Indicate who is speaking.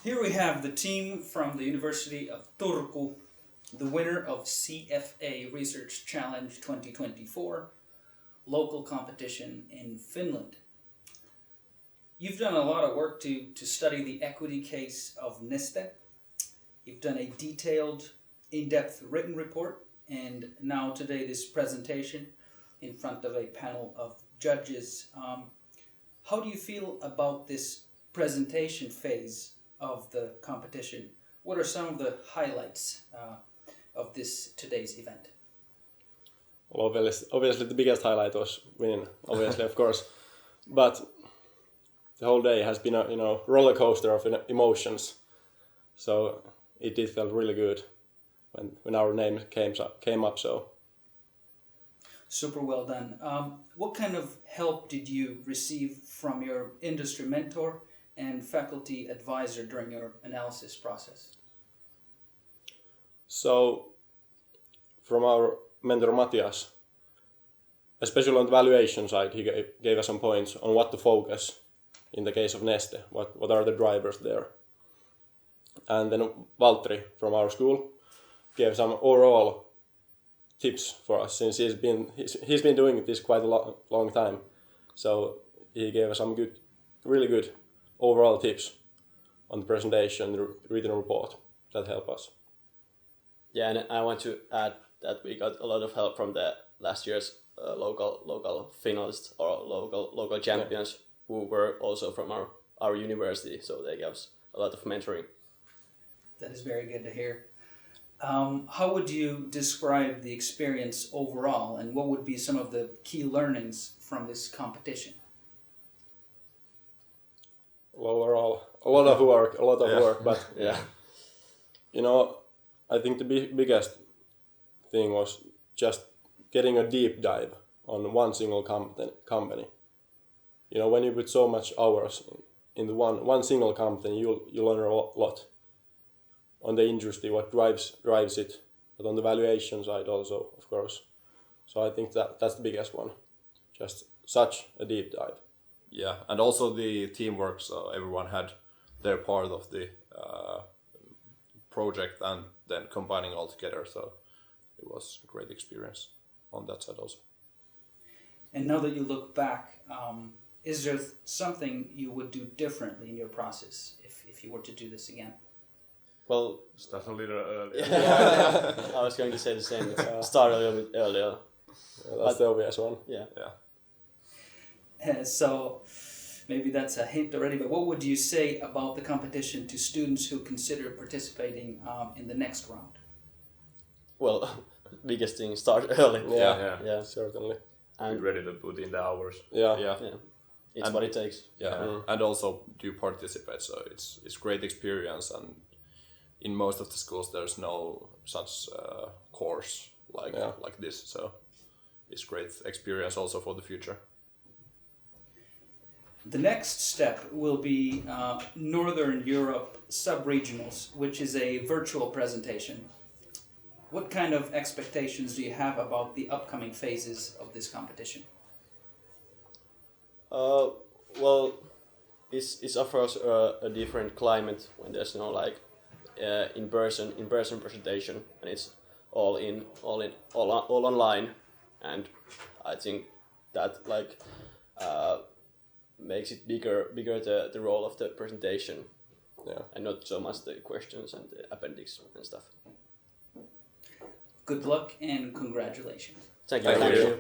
Speaker 1: Here we have the team from the University of Turku, the winner of CFA Research Challenge 2024, local competition in Finland. You've done a lot of work to study the equity case of Neste. You've done a detailed, in-depth written report, and now today this presentation in front of a panel of judges. How do you feel about this presentation phase of the competition? What are some of the highlights of today's event?
Speaker 2: Well, obviously the biggest highlight was winning, obviously, of course. But the whole day has been a roller coaster of emotions. So it did feel really good when our name came up. So
Speaker 1: super well done. What kind of help did you receive from your industry mentor and faculty advisor during your analysis process?
Speaker 2: So from our mentor Matias, especially on the valuation side, he gave us some points on what to focus in the case of Neste, what are the drivers there. And then Valtteri from our school gave some overall tips for us, since he's been doing this quite a long time. So he gave us some really good overall tips on the presentation, the written report that help us.
Speaker 3: Yeah, and I want to add that we got a lot of help from the last year's local finalists or local champions who were also from our university, so they gave us a lot of mentoring.
Speaker 1: That is very good to hear. How would you describe the experience overall, and what would be some of the key learnings from this competition?
Speaker 2: Overall, a lot of work, but
Speaker 3: yeah.
Speaker 2: I think the biggest thing was just getting a deep dive on one single company. When you put so much hours in the one single company, you learn a lot on the industry, what drives it, but on the valuation side also, of course. So I think that's the biggest one, just such a deep dive.
Speaker 4: Yeah, and also the teamwork, so everyone had their part of the project and then combining all together, so it was a great experience on that side also.
Speaker 1: And now that you look back, is there something you would do differently in your process if you were to do this again?
Speaker 3: Well,
Speaker 4: start a little earlier.
Speaker 3: I was going to say the same. Start a little bit earlier.
Speaker 2: Yeah, that's the obvious one.
Speaker 3: Yeah.
Speaker 1: So maybe that's a hint already, but what would you say about the competition to students who consider participating in the next round?
Speaker 3: Well, biggest thing, start early.
Speaker 2: Yeah, certainly.
Speaker 4: And be ready to put in the hours.
Speaker 2: Yeah.
Speaker 3: It's what it takes.
Speaker 4: Yeah, and also do participate, so it's great experience, and in most of the schools there's no such course like this, so it's great experience also for the future.
Speaker 1: The next step will be Northern Europe Sub-Regionals, which is a virtual presentation. What kind of expectations do you have about the upcoming phases of this competition?
Speaker 3: Well, it offers a different climate when there's no in person presentation, and it's all online, and I think that makes it bigger the role of the presentation, and not so much the questions and the appendix and stuff.
Speaker 1: Good luck and congratulations.
Speaker 3: Thank you.